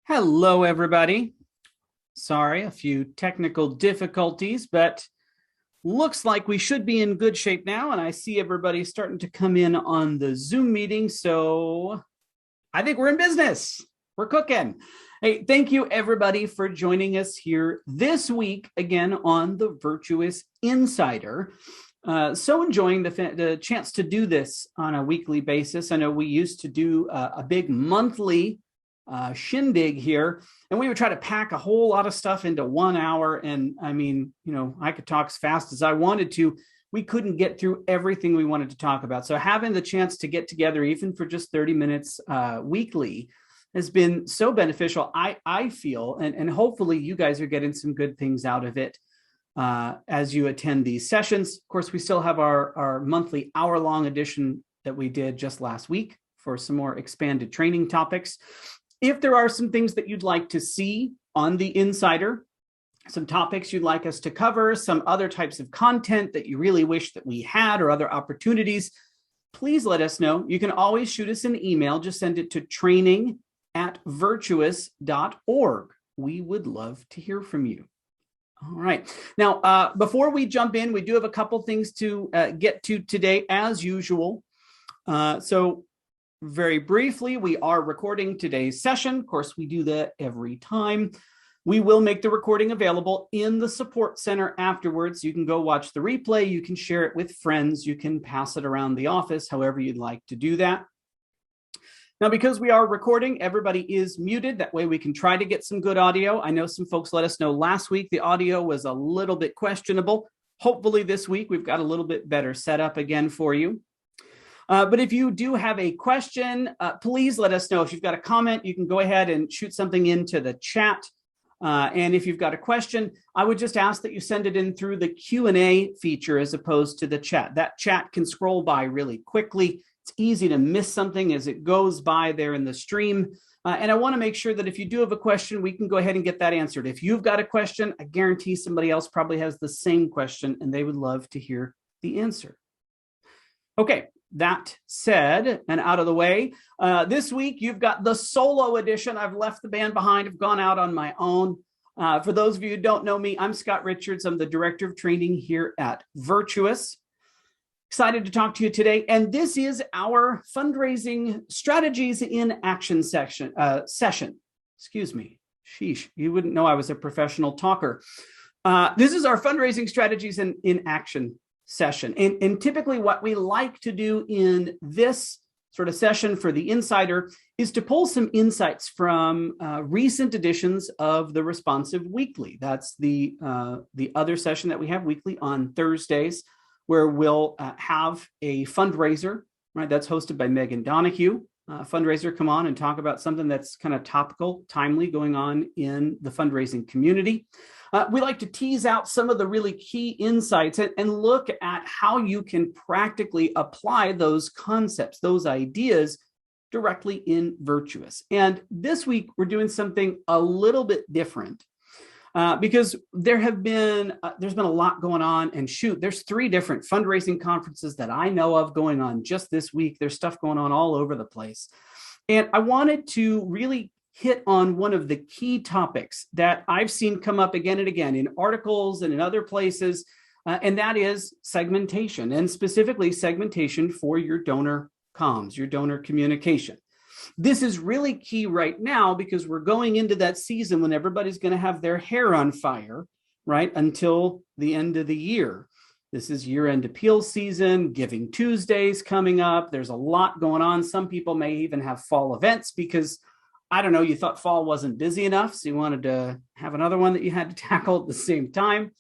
Hello, everybody. Sorry, a few technical difficulties, but looks like we should be in good shape now. And I see everybody starting to come in on the Zoom meeting. So I think we're in business. We're cooking. Hey, thank you, everybody, for joining us here this week again on the Virtuous Insider. So enjoying the chance to do this on a weekly basis. I know we used to do a big monthly shindig here, and we would try to pack a whole lot of stuff into 1 hour. And I mean, I could talk as fast as I wanted to. We couldn't get through everything we wanted to talk about. So having the chance to get together, even for just 30 minutes weekly, has been so beneficial, I feel, and hopefully you guys are getting some good things out of it as you attend these sessions. Of course, we still have our monthly hour-long edition that we did just last week for some more expanded training topics. If there are some things that you'd like to see on the Insider, some topics you'd like us to cover, some other types of content that you really wish that we had, or other opportunities, please let us know. You can always shoot us an email. Just send it to training@virtuous.org. We would love to hear from you. All right. Now, before we jump in, we do have a couple things to get to today, as usual. So very briefly, we are recording today's session. Of course, we do that every time. We will make the recording available in the support center afterwards. You can go watch the replay. You can share it with friends. You can pass it around the office, however you'd like to do that. Now, because we are recording, everybody is muted. That way we can try to get some good audio. I know some folks let us know last week the audio was a little bit questionable. Hopefully this week we've got a little bit better setup again for you. But if you do have a question, please let us know. If you've got a comment, you can go ahead and shoot something into the chat. And if you've got a question, I would just ask that you send it in through the Q&A feature as opposed to the chat. That chat can scroll by really quickly. It's easy to miss something as it goes by there in the stream. And I want to make sure that if you do have a question, we can go ahead and get that answered. If you've got a question, I guarantee somebody else probably has the same question and they would love to hear the answer. Okay. That said, and out of the way, this week you've got the solo edition. I've left the band behind. I've gone out on my own. For those of you who don't know me, I'm Scott Richards. I'm the Director of Training here at Virtuous. Excited to talk to you today. And this is our fundraising strategies in action session. Excuse me. Sheesh, you wouldn't know I was a professional talker. This is our fundraising strategies in action session. And typically what we like to do in this sort of session for the Insider is to pull some insights from recent editions of the Responsive Weekly. That's the other session that we have weekly on Thursdays, where we'll have a fundraiser, right? That's hosted by Megan Donahue. Fundraiser come on and talk about something that's kind of topical, timely, going on in the fundraising community. We like to tease out some of the really key insights and look at how you can practically apply those concepts, those ideas directly in Virtuous. And this week, we're doing something a little bit different because there's been a lot going on. And shoot, there's 3 different fundraising conferences that I know of going on just this week. There's stuff going on all over the place. And I wanted to really hit on one of the key topics that I've seen come up again and again in articles and in other places, and that is segmentation, and specifically segmentation for your donor comms, your donor communication. This is really key right now because we're going into that season when everybody's going to have their hair on fire, right, until the end of the year. This is year-end appeal season, Giving Tuesday's coming up. There's a lot going on. Some people may even have fall events because, I don't know, you thought fall wasn't busy enough, so you wanted to have another one that you had to tackle at the same time.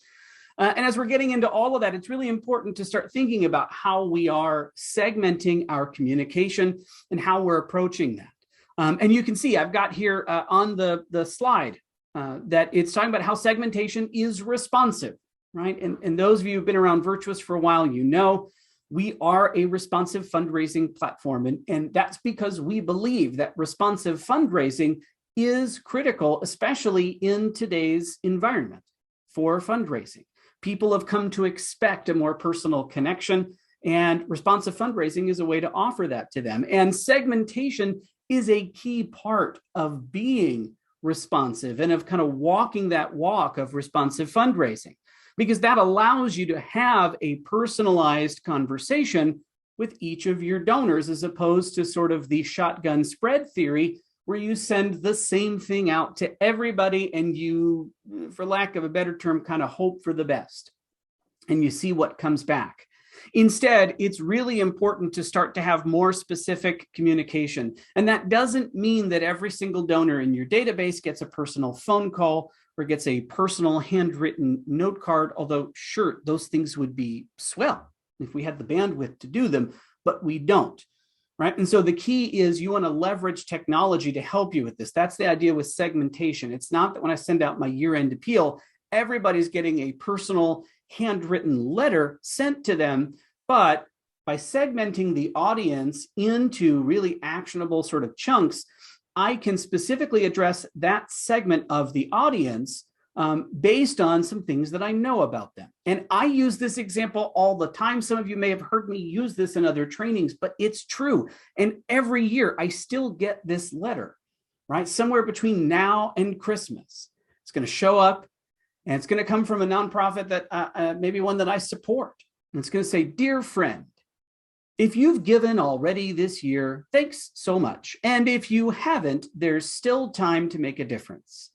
And as we're getting into all of that, it's really important to start thinking about how we are segmenting our communication and how we're approaching that. And you can see I've got here on the slide that it's talking about how segmentation is responsive, right? And those of you who've been around Virtuous for a while, you know, we are a responsive fundraising platform. And that's because we believe that responsive fundraising is critical, especially in today's environment for fundraising. People have come to expect a more personal connection, and responsive fundraising is a way to offer that to them. And segmentation is a key part of being responsive and of kind of walking that walk of responsive fundraising, because that allows you to have a personalized conversation with each of your donors, as opposed to sort of the shotgun spread theory where you send the same thing out to everybody and you, for lack of a better term, kind of hope for the best and you see what comes back. Instead, it's really important to start to have more specific communication. And that doesn't mean that every single donor in your database gets a personal phone call or gets a personal handwritten note card, although sure, those things would be swell if we had the bandwidth to do them, but we don't. Right. And so the key is you want to leverage technology to help you with this. That's the idea with segmentation. It's not that when I send out my year-end appeal, everybody's getting a personal handwritten letter sent to them, but by segmenting the audience into really actionable sort of chunks, I can specifically address that segment of the audience based on some things that I know about them. And I use this example all the time. Some of you may have heard me use this in other trainings, but it's true. And every year I still get this letter, right? Somewhere between now and Christmas. It's going to show up and it's going to come from a nonprofit that maybe one that I support. And it's going to say, "Dear friend, if you've given already this year, thanks so much. And if you haven't, there's still time to make a difference."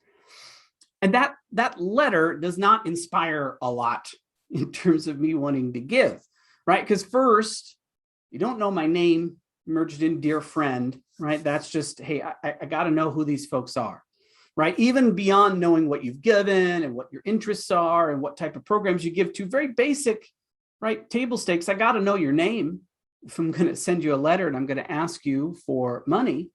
And that letter does not inspire a lot in terms of me wanting to give, right? Because first, you don't know my name, merged in "dear friend," right? That's just, hey, I got to know who these folks are, right? Even beyond knowing what you've given and what your interests are and what type of programs you give to, very basic, right? Table stakes. I got to know your name if I'm going to send you a letter and I'm going to ask you for money.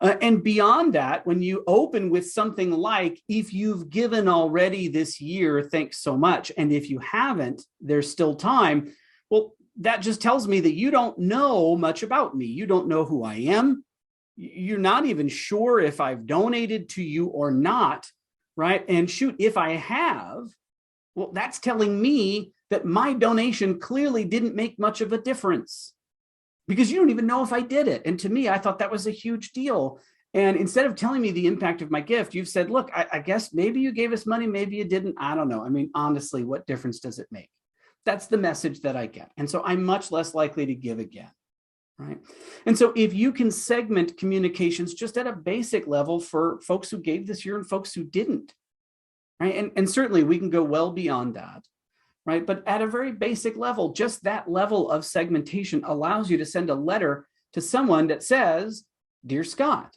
And beyond that, when you open with something like, "If you've given already this year, thanks so much. And if you haven't, there's still time." Well, that just tells me that you don't know much about me. You don't know who I am. You're not even sure if I've donated to you or not, right? And shoot, if I have, well, that's telling me that my donation clearly didn't make much of a difference, because you don't even know if I did it. And to me, I thought that was a huge deal. And instead of telling me the impact of my gift, you've said, "Look, I guess maybe you gave us money, maybe you didn't. I don't know. I mean, honestly, what difference does it make?" That's the message that I get. And so I'm much less likely to give again, right? And so if you can segment communications just at a basic level for folks who gave this year and folks who didn't, right? And certainly we can go well beyond that. Right? But at a very basic level, just that level of segmentation allows you to send a letter to someone that says, "Dear Scott,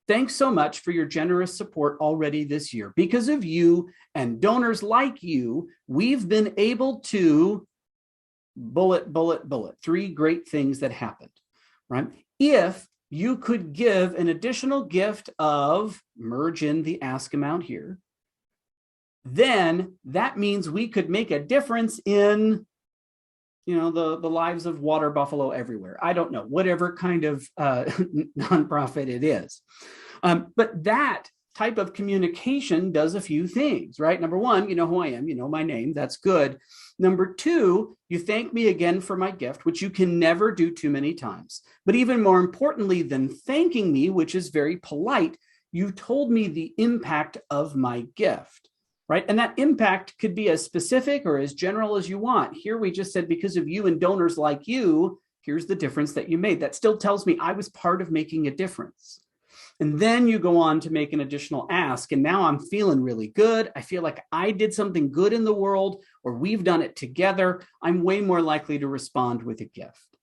thanks so much for your generous support already this year. Because of you and donors like you, we've been able to bullet, 3 great things that happened," right? If you could give an additional gift of, merge in the ask amount here, then that means we could make a difference in, the lives of water buffalo everywhere. I don't know, whatever kind of nonprofit it is. But that type of communication does a few things, right? Number one, you know who I am, you know my name, that's good. Number two, you thank me again for my gift, which you can never do too many times. But even more importantly than thanking me, which is very polite, you told me the impact of my gift. Right? And that impact could be as specific or as general as you want. Here we just said, because of you and donors like you, here's the difference that you made. That still tells me I was part of making a difference. And then you go on to make an additional ask. And now I'm feeling really good. I feel like I did something good in the world, or we've done it together. I'm way more likely to respond with a gift.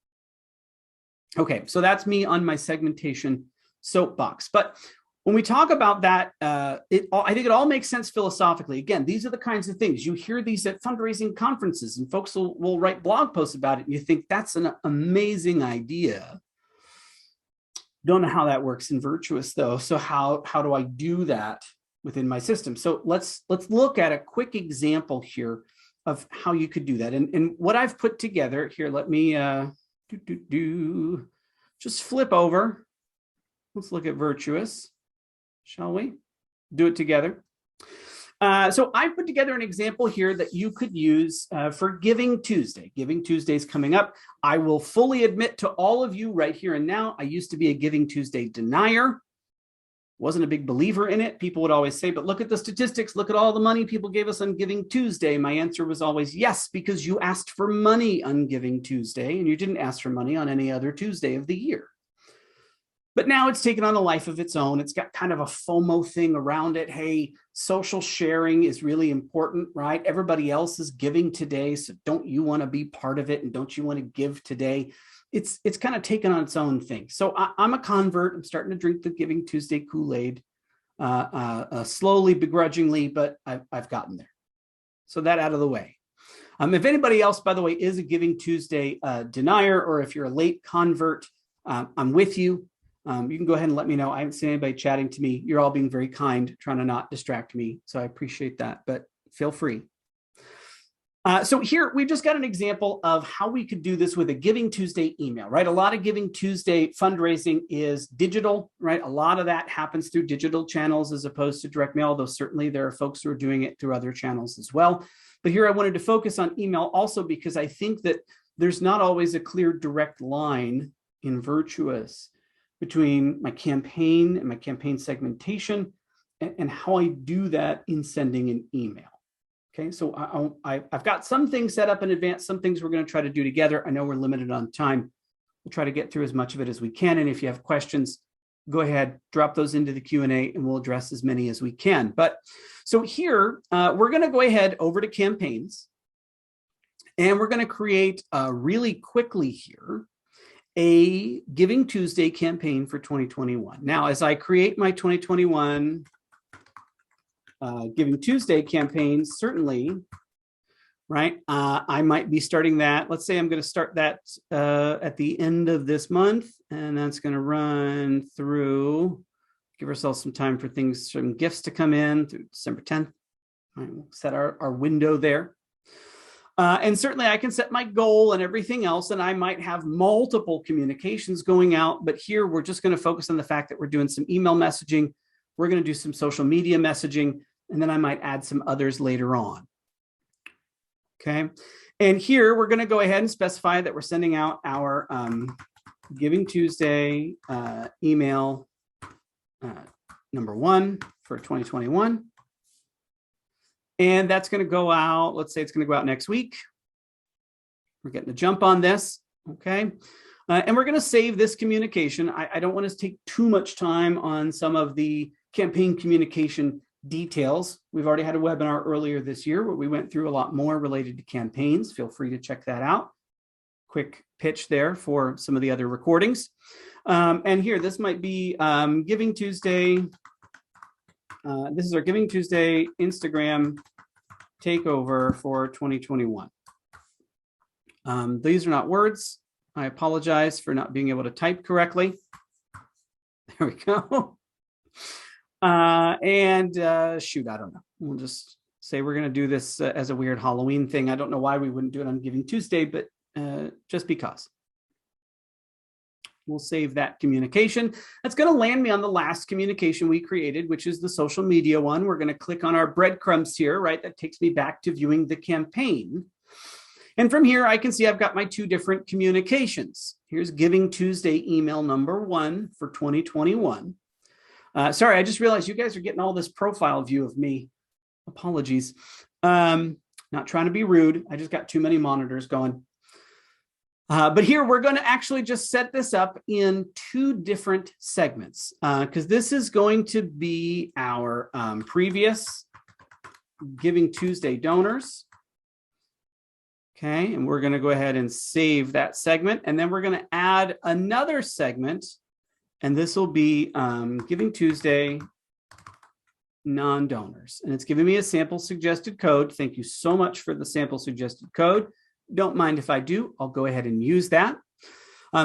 Okay, so that's me on my segmentation soapbox. But when we talk about that, I think it all makes sense philosophically. Again, these are the kinds of things. You hear these at fundraising conferences and folks will write blog posts about it. And you think that's an amazing idea. Don't know how that works in Virtuous though. So how do I do that within my system? So let's look at a quick example here of how you could do that. And what I've put together here, let me just flip over. Let's look at Virtuous. Shall we do it together? So I put together an example here that you could use for Giving Tuesday. Giving Tuesday is coming up. I will fully admit to all of you right here and now, I used to be a Giving Tuesday denier. Wasn't a big believer in it. People would always say, but look at the statistics. Look at all the money people gave us on Giving Tuesday. My answer was always yes, because you asked for money on Giving Tuesday and you didn't ask for money on any other Tuesday of the year. But now it's taken on a life of its own. It's got kind of a FOMO thing around it. Hey, social sharing is really important, right? Everybody else is giving today, so don't you want to be part of it? And don't you want to give today? It's kind of taken on its own thing. So I'm a convert. I'm starting to drink the Giving Tuesday Kool-Aid, slowly, begrudgingly, but I've gotten there. So that out of the way. If anybody else, by the way, is a Giving Tuesday denier, or if you're a late convert, I'm with you. You can go ahead and let me know. I haven't seen anybody chatting to me. You're all being very kind, trying to not distract me. So I appreciate that, but feel free. So here we've just got an example of how we could do this with a Giving Tuesday email, right? A lot of Giving Tuesday fundraising is digital, right? A lot of that happens through digital channels as opposed to direct mail, though certainly there are folks who are doing it through other channels as well. But here I wanted to focus on email also because I think that there's not always a clear direct line in Virtuous between my campaign and my campaign segmentation and how I do that in sending an email. Okay, so I've got some things set up in advance, some things we're going to try to do together. I know we're limited on time. We'll try to get through as much of it as we can. And if you have questions, go ahead, drop those into the Q&A and we'll address as many as we can. But so here, we're going to go ahead over to campaigns and we're going to create really quickly here a Giving Tuesday campaign for 2021. Now, as I create my 2021 Giving Tuesday campaign, certainly, right, I might be starting that. Let's say I'm going to start that at the end of this month, and that's going to run through, give ourselves some time for things, some gifts to come in through December 10th. Right, we'll set our window there. And certainly I can set my goal and everything else, and I might have multiple communications going out, but here we're just going to focus on the fact that we're doing some email messaging. We're going to do some social media messaging, and then I might add some others later on. Okay. And here we're going to go ahead and specify that we're sending out our Giving Tuesday email number 1 for 2021. And that's going to go out, let's say it's going to go out next week. We're getting a jump on this, okay? And we're going to save this communication. I don't want to take too much time on some of the campaign communication details. We've already had a webinar earlier this year where we went through a lot more related to campaigns. Feel free to check that out. Quick pitch there for some of the other recordings. And here, this might be Giving Tuesday. This is our Giving Tuesday Instagram takeover for 2021. These are not words. I apologize for not being able to type correctly. There we go. Shoot, I don't know. We'll just say we're going to do this as a weird Halloween thing. I don't know why we wouldn't do it on Giving Tuesday, but just because. We'll save that communication. That's going to land me on the last communication we created, which is the social media one. We're going to click on our breadcrumbs here, right? That takes me back to viewing the campaign. And from here, I can see I've got my 2 different communications. Here's Giving Tuesday email number 1 for 2021. Sorry, I just realized you guys are getting all this profile view of me. Apologies. Not trying to be rude. I just got too many monitors going. But here we're going to actually just set this up in 2 different segments because this is going to be our previous Giving Tuesday donors. Okay, and we're going to go ahead and save that segment. And then we're going to add another segment. And this will be Giving Tuesday non-donors. And it's giving me a sample suggested code. Thank you so much for the sample suggested code. Don't mind if I do, I'll go ahead and use that.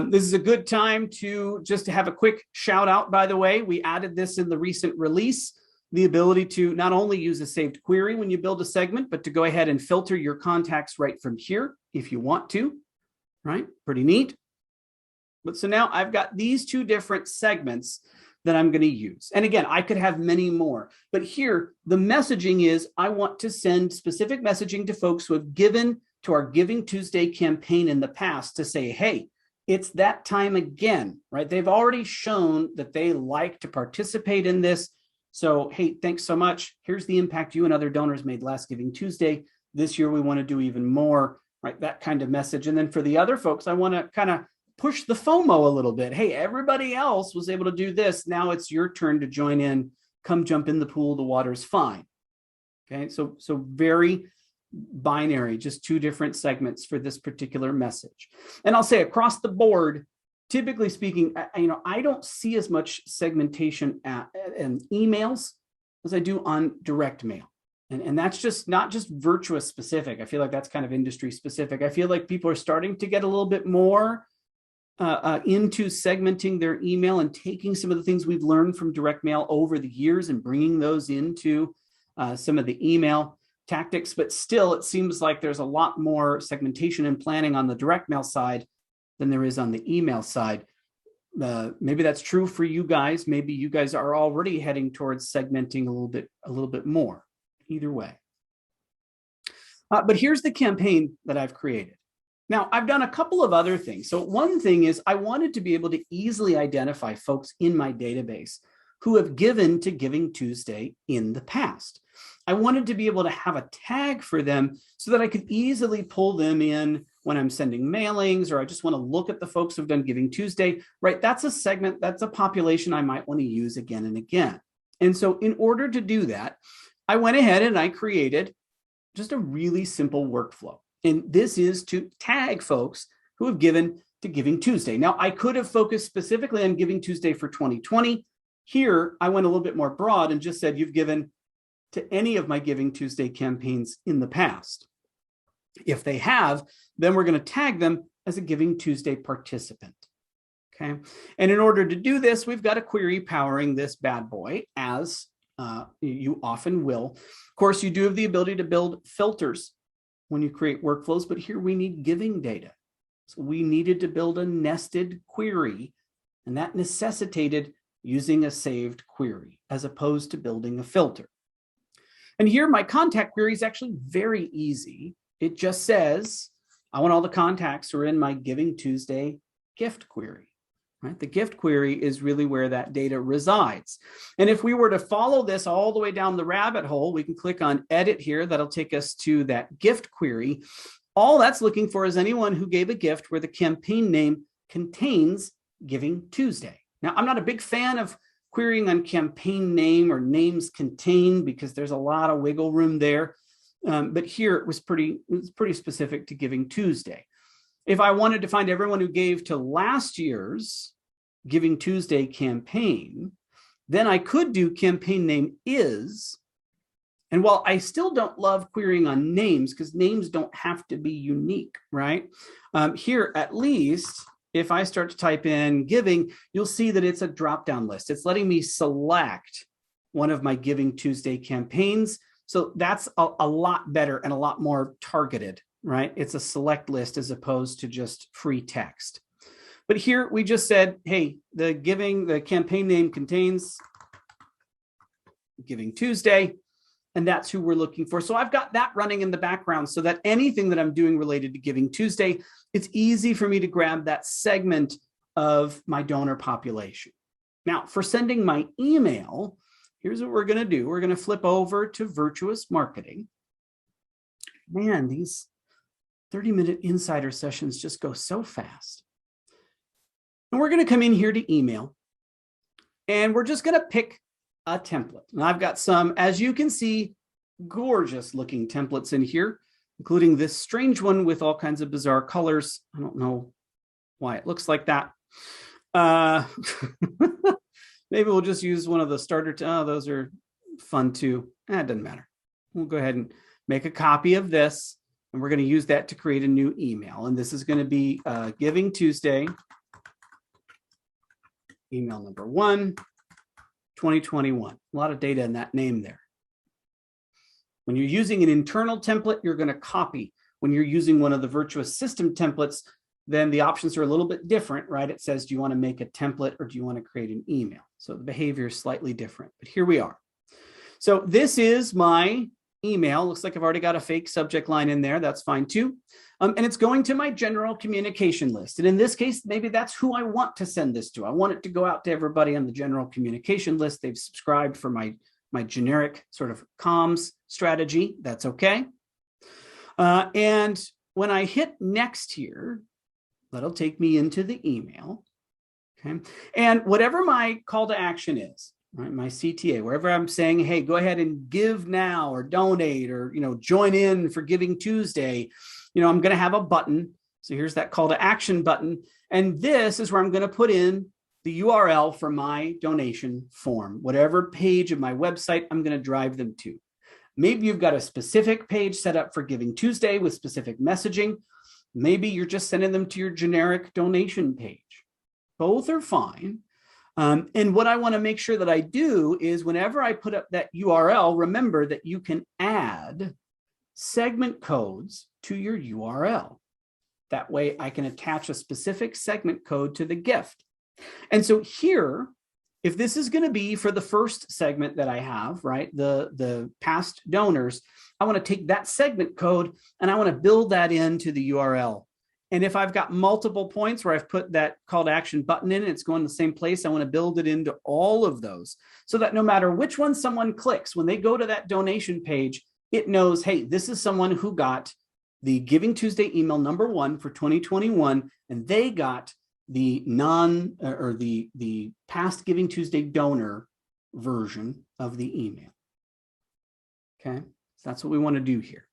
This is a good time to just to have a quick shout out, by the way. We added this in the recent release, the ability to not only use a saved query when you build a segment, but to go ahead and filter your contacts right from here if you want to, right? Pretty neat. But so now I've got these 2 different segments that I'm going to use. And again, I could have many more, but here the messaging is I want to send specific messaging to folks who have given to our Giving Tuesday campaign in the past to say, hey, it's that time again, right? They've already shown that they like to participate in this. So, hey, thanks so much. Here's the impact you and other donors made last Giving Tuesday. This year, we want to do even more, right? That kind of message. And then for the other folks, I want to kind of push the FOMO a little bit. Hey, everybody else was able to do this. Now it's your turn to join in. Come jump in the pool. The water's fine. Okay, so very binary, just two different segments for this particular message. And I'll say across the board, typically speaking, I don't see as much segmentation in emails as I do on direct mail. And that's just not just Virtuous specific. I feel like that's kind of industry specific. I feel like people are starting to get a little bit more into segmenting their email and taking some of the things we've learned from direct mail over the years and bringing those into some of the email tactics. But still, it seems like there's a lot more segmentation and planning on the direct mail side than there is on the email side. Maybe that's true for you guys. Maybe you guys are already heading towards segmenting a little bit more. Either way. But here's the campaign that I've created. Now, I've done a couple of other things. So one thing is I wanted to be able to easily identify folks in my database who have given to Giving Tuesday in the past. I wanted to be able to have a tag for them so that I could easily pull them in when I'm sending mailings, or I just want to look at the folks who've done Giving Tuesday, right? That's a segment, that's a population I might want to use again and again. And so in order to do that, I went ahead and I created just a really simple workflow. And this is to tag folks who have given to Giving Tuesday. Now, I could have focused specifically on Giving Tuesday for 2020. Here, I went a little bit more broad and just said, you've given to any of my Giving Tuesday campaigns in the past. If they have, then we're going to tag them as a Giving Tuesday participant. Okay. And in order to do this, we've got a query powering this bad boy, as you often will. Of course, you do have the ability to build filters when you create workflows, but here we need giving data. So we needed to build a nested query, and that necessitated using a saved query as opposed to building a filter. And here my contact query is actually very easy. It just says, I want all the contacts who are in my Giving Tuesday gift query. Right? The gift query is really where that data resides. And if we were to follow this all the way down the rabbit hole, we can click on edit here. That'll take us to that gift query. All that's looking for is anyone who gave a gift where the campaign name contains Giving Tuesday. Now, I'm not a big fan of querying on campaign name or names contained because there's a lot of wiggle room there. But here it was pretty specific to Giving Tuesday. If I wanted to find everyone who gave to last year's Giving Tuesday campaign, then I could do campaign name is. And while I still don't love querying on names because names don't have to be unique, right? Here, at least, if I start to type in giving, you'll see that it's a drop-down list. It's letting me select one of my Giving Tuesday campaigns. So that's a lot better and a lot more targeted, right? It's a select list as opposed to just free text. But here we just said, hey, the campaign name contains Giving Tuesday, and that's who we're looking for. So I've got that running in the background so that anything that I'm doing related to Giving Tuesday, it's easy for me to grab that segment of my donor population. Now, for sending my email, here's what we're going to do. We're going to flip over to Virtuous Marketing. Man, these 30-minute insider sessions just go so fast. And we're going to come in here to email, and we're just going to pick a template. And I've got some, as you can see, gorgeous looking templates in here, including this strange one with all kinds of bizarre colors. I don't know why it looks like that. Maybe we'll just use one of the starter. Those are fun too. It doesn't matter. We'll go ahead and make a copy of this, and we're going to use that to create a new email. And this is going to be Giving Tuesday, email number 1, 2021. A lot of data in that name there. When you're using an internal template, you're going to copy. When you're using one of the Virtuous system templates, then the options are a little bit different, right? It says, do you want to make a template or do you want to create an email? So the behavior is slightly different, but here we are. So this is my email. Looks like I've already got a fake subject line in there. That's fine too. And it's going to my general communication list. And in this case, maybe that's who I want to send this to. I want it to go out to everybody on the general communication list. They've subscribed for my generic sort of comms strategy. That's okay. And when I hit next here, that'll take me into the email. Okay. And whatever my call to action is, right, my CTA, wherever I'm saying, hey, go ahead and give now or donate or, join in for Giving Tuesday, I'm going to have a button. So here's that call to action button. And this is where I'm going to put in the URL for my donation form. Whatever page of my website, I'm going to drive them to. Maybe you've got a specific page set up for Giving Tuesday with specific messaging. Maybe you're just sending them to your generic donation page. Both are fine. And what I want to make sure that I do is whenever I put up that URL, remember that you can add segment codes to your URL. That way I can attach a specific segment code to the gift. And so here, if this is going to be for the first segment that I have, right, the past donors, I want to take that segment code and I want to build that into the URL. And if I've got multiple points where I've put that call to action button in, and it's going to the same place, I want to build it into all of those so that no matter which one someone clicks, when they go to that donation page, it knows, hey, this is someone who got the Giving Tuesday email number 1 for 2021, and they got the the past Giving Tuesday donor version of the email. Okay, so that's what we want to do here.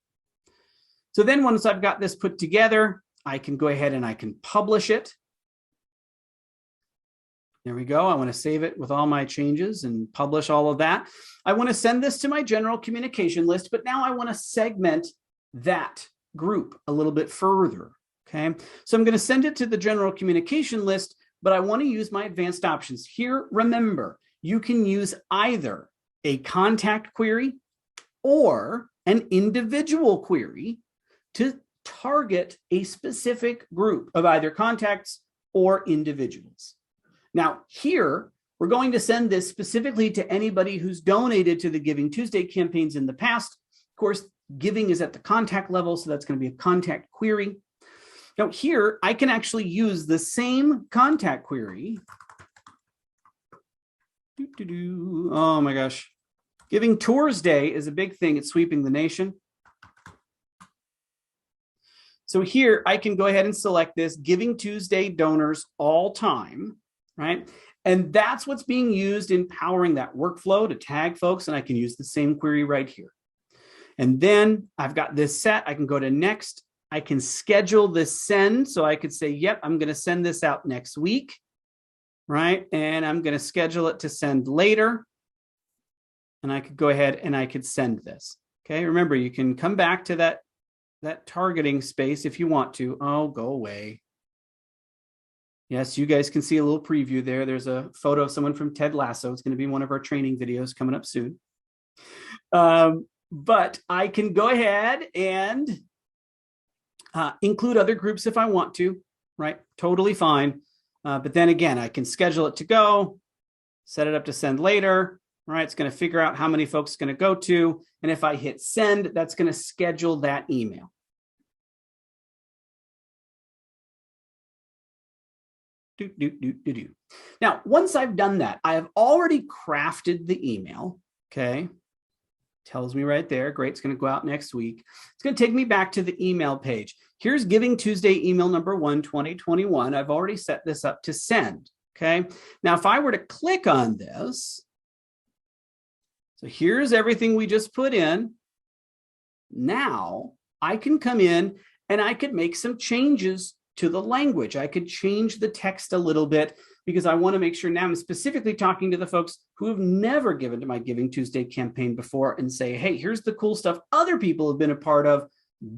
So then once I've got this put together, I can go ahead and I can publish it. There we go. I want to save it with all my changes and publish all of that. I want to send this to my general communication list, but now I want to segment that group a little bit further. Okay, so I'm going to send it to the general communication list, but I want to use my advanced options. Here, remember, you can use either a contact query or an individual query to target a specific group of either contacts or individuals. Now, here, we're going to send this specifically to anybody who's donated to the Giving Tuesday campaigns in the past. Of course, giving is at the contact level, so that's going to be a contact query. Now here, I can actually use the same contact query. Oh my gosh. Giving Tours Day is a big thing. It's sweeping the nation. So here, I can go ahead and select this Giving Tuesday donors all time, right? And that's what's being used in powering that workflow to tag folks. And I can use the same query right here. And then I've got this set. I can go to next. I can schedule this send. So I could say, yep, I'm going to send this out next week, right? And I'm going to schedule it to send later. And I could go ahead and I could send this. Okay, remember, you can come back to that targeting space if you want to. Oh, go away. Yes, you guys can see a little preview there. There's a photo of someone from Ted Lasso. It's going to be one of our training videos coming up soon. But I can go ahead and include other groups if I want to, right? Totally fine. But then again, I can schedule it to go, set it up to send later, right? It's going to figure out how many folks it's going to go to. And if I hit send, that's going to schedule that email. Now, once I've done that, I have already crafted the email, okay? Tells me right there, great, it's going to go out next week. It's going to take me back to the email page. Here's Giving Tuesday email number 1, 2021. I've already set this up to send, okay? Now, if I were to click on this, so here's everything we just put in. Now, I can come in and I could make some changes to the language. I could change the text a little bit because I want to make sure now I'm specifically talking to the folks who have never given to my Giving Tuesday campaign before and say, hey, here's the cool stuff other people have been a part of.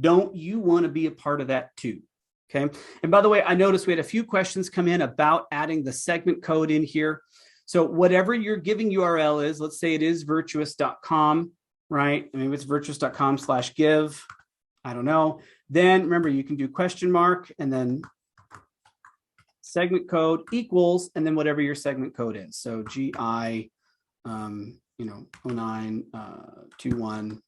Don't you want to be a part of that too? Okay. And by the way, I noticed we had a few questions come in about adding the segment code in here. So whatever your giving URL is, let's say it is virtuous.com, right? I mean, it's virtuous.com/give. I don't know. Then remember, you can do question mark and then segment code equals, and then whatever your segment code is. So GI, 0921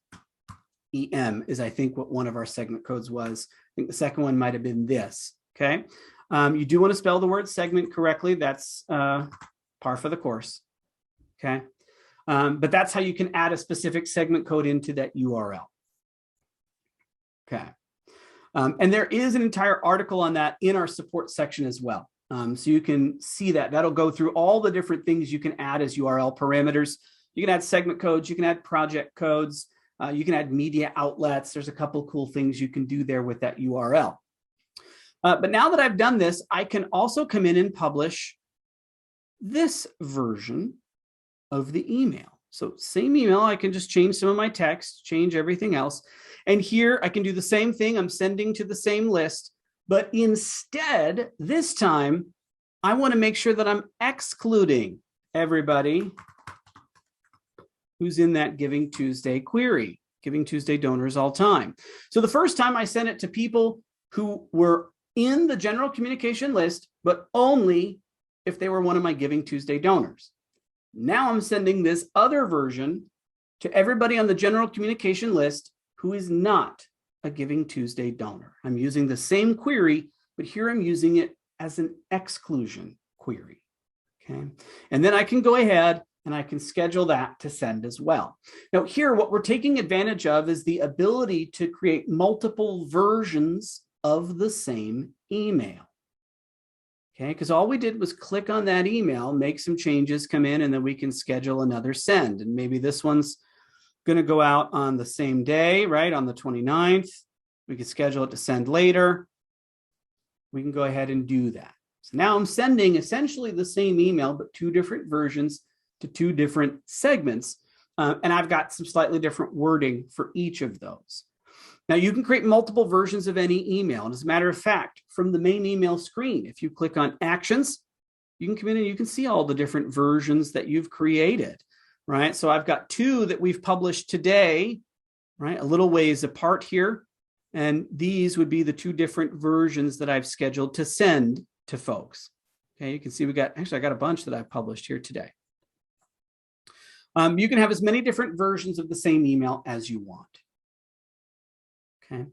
is I think what one of our segment codes was. I think the second one might have been this, okay? You do want to spell the word segment correctly. That's par for the course, okay? But that's how you can add a specific segment code into that URL. Okay. And there is an entire article on that in our support section as well. So you can see that. That'll go through all the different things you can add as URL parameters. You can add segment codes, you can add project codes, you can add media outlets. There's a couple of cool things you can do there with that URL. But now that I've done this, I can also come in and publish this version of the email. So same email, I can just change some of my text, change everything else. And here I can do the same thing. I'm sending to the same list, but instead this time I want to make sure that I'm excluding everybody who's in that Giving Tuesday query, Giving Tuesday donors all time. So the first time I sent it to people who were in the general communication list, but only if they were one of my Giving Tuesday donors. Now I'm sending this other version to everybody on the general communication list who is not a Giving Tuesday donor. I'm using the same query, but here I'm using it as an exclusion query, okay? And then I can go ahead and I can schedule that to send as well. Now here, what we're taking advantage of is the ability to create multiple versions of the same email. Okay, because all we did was click on that email, make some changes, come in, and then we can schedule another send. And maybe this one's going to go out on the same day, right, on the 29th. We can schedule it to send later. We can go ahead and do that. So now I'm sending essentially the same email, but two different versions to two different segments. And I've got some slightly different wording for each of those. Now you can create multiple versions of any email. And as a matter of fact, from the main email screen, if you click on actions, you can come in and you can see all the different versions that you've created, right? So I've got two that we've published today, right? A little ways apart here. And these would be the two different versions that I've scheduled to send to folks. Okay, you can see I got a bunch that I've published here today. You can have as many different versions of the same email as you want. Okay.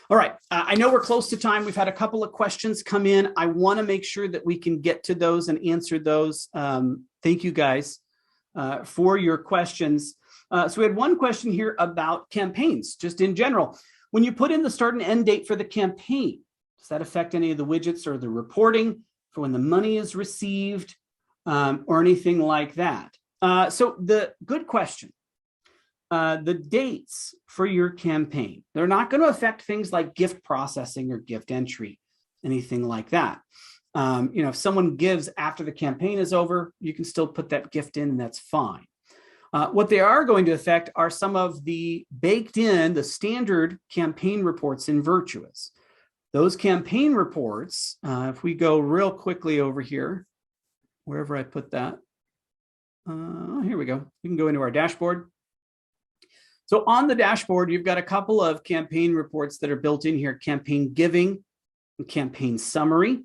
All right. I know we're close to time. We've had a couple of questions come in. I want to make sure that we can get to those and answer those. Thank you guys for your questions. So we had one question here about campaigns, just in general. When you put in the start and end date for the campaign, does that affect any of the widgets or the reporting for when the money is received or anything like that? So the good question. The dates for your campaign, they're not going to affect things like gift processing or gift entry, anything like that. If someone gives after the campaign is over, you can still put that gift in and that's fine. What they are going to affect are some of the baked in, the standard campaign reports in Virtuous. Those campaign reports, if we go real quickly over here, wherever I put that, here we go. We can go into our dashboard. So on the dashboard, you've got a couple of campaign reports that are built in here, campaign giving and campaign summary.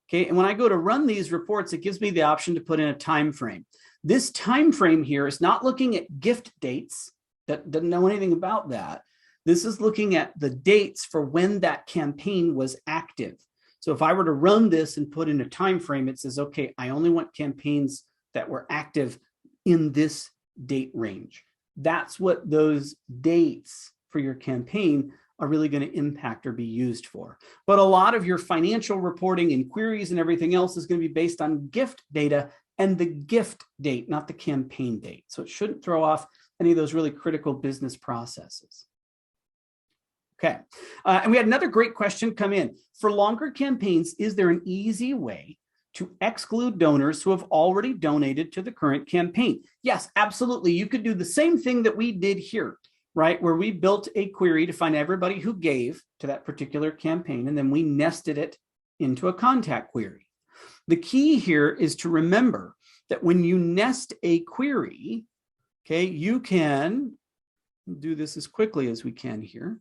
Okay, and when I go to run these reports, it gives me the option to put in a time frame. This time frame here is not looking at gift dates. That doesn't know anything about that. This is looking at the dates for when that campaign was active. So if I were to run this and put in a time frame, it says, okay, I only want campaigns that were active in this date range. That's what those dates for your campaign are really going to impact or be used for. But a lot of your financial reporting and queries and everything else is going to be based on gift data and the gift date, not the campaign date. So it shouldn't throw off any of those really critical business processes. Okay, and we had another great question come in. For longer campaigns, is there an easy way to exclude donors who have already donated to the current campaign? Yes, absolutely. You could do the same thing that we did here, right? Where we built a query to find everybody who gave to that particular campaign, and then we nested it into a contact query. The key here is to remember that when you nest a query, okay, you can do this as quickly as we can here.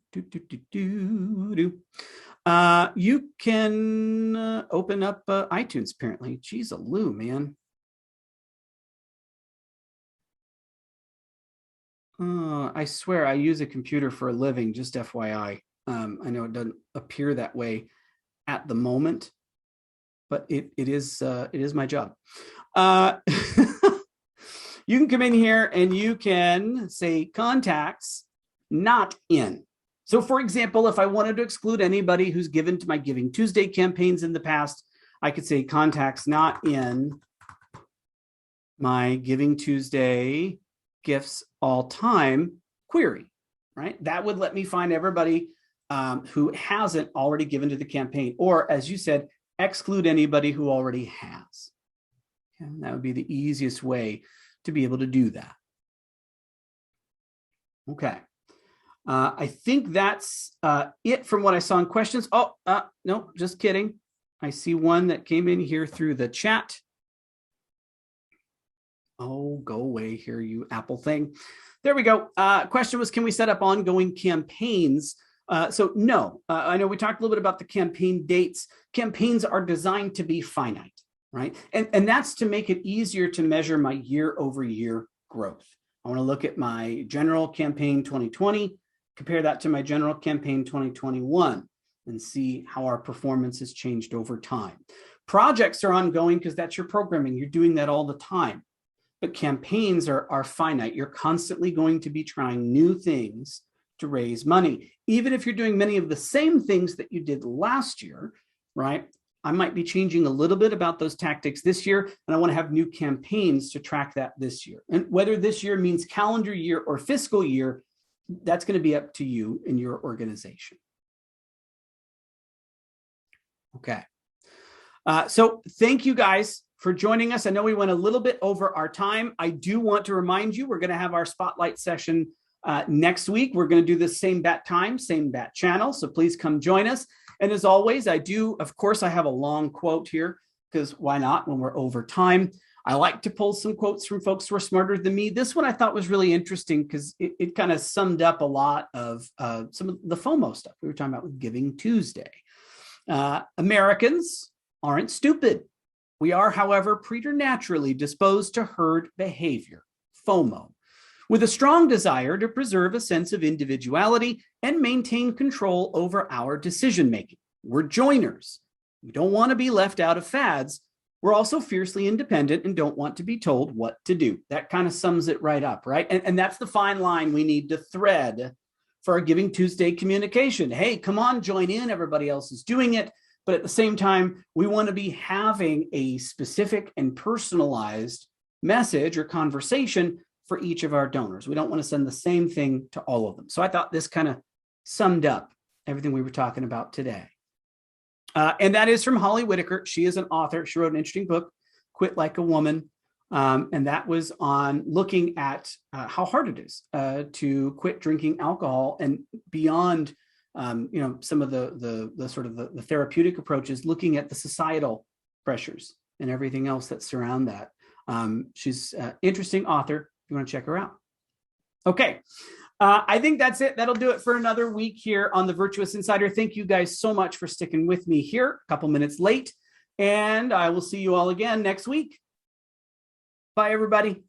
You can open up iTunes, apparently. Geez, man. I swear I use a computer for a living, just FYI. I know it doesn't appear that way at the moment, but it is my job. You can come in here and you can say contacts not in. So for example, if I wanted to exclude anybody who's given to my Giving Tuesday campaigns in the past, I could say contacts not in my Giving Tuesday gifts all time query, right? That would let me find everybody who hasn't already given to the campaign, or as you said, exclude anybody who already has. And that would be the easiest way to be able to do that. Okay. I think that's it from what I saw in questions. Oh, no, just kidding. I see one that came in here through the chat. Oh, go away here, you Apple thing. There we go. Question was, can we set up ongoing campaigns? So no, I know we talked a little bit about the campaign dates. Campaigns are designed to be finite, right? And that's to make it easier to measure my year-over-year growth. I want to look at my general campaign 2020, compare that to my general campaign 2021, and see how our performance has changed over time. Projects are ongoing because that's your programming. You're doing that all the time. But campaigns are finite. You're constantly going to be trying new things to raise money. Even if you're doing many of the same things that you did last year, right? I might be changing a little bit about those tactics this year, and I want to have new campaigns to track that this year. And whether this year means calendar year or fiscal year, that's going to be up to you and your organization. Okay. So thank you guys for joining us. I know we went a little bit over our time. I do want to remind you, we're going to have our spotlight session next week. We're going to do the same bat time, same bat channel. So please come join us. And as always, of course, I have a long quote here because why not when we're over time? I like to pull some quotes from folks who are smarter than me. This one I thought was really interesting because it kind of summed up a lot of some of the FOMO stuff we were talking about with Giving Tuesday. Americans aren't stupid. We are, however, preternaturally disposed to herd behavior, FOMO, with a strong desire to preserve a sense of individuality and maintain control over our decision-making. We're joiners. We don't want to be left out of fads. We're also fiercely independent and don't want to be told what to do. That kind of sums it right up, right? And that's the fine line we need to thread for our Giving Tuesday communication. Hey, come on, join in. Everybody else is doing it. But at the same time, we want to be having a specific and personalized message or conversation for each of our donors. We don't want to send the same thing to all of them. So I thought this kind of summed up everything we were talking about today. And that is from Holly Whitaker. She is an author. She wrote an interesting book, Quit Like a Woman. And that was on looking at how hard it is to quit drinking alcohol and beyond some of the sort of the therapeutic approaches, looking at the societal pressures and everything else that surround that. She's an interesting author. If you want to check her out. Okay. I think that's it. That'll do it for another week here on the Virtuous Insider. Thank you guys so much for sticking with me here, a couple minutes late, and I will see you all again next week. Bye, everybody.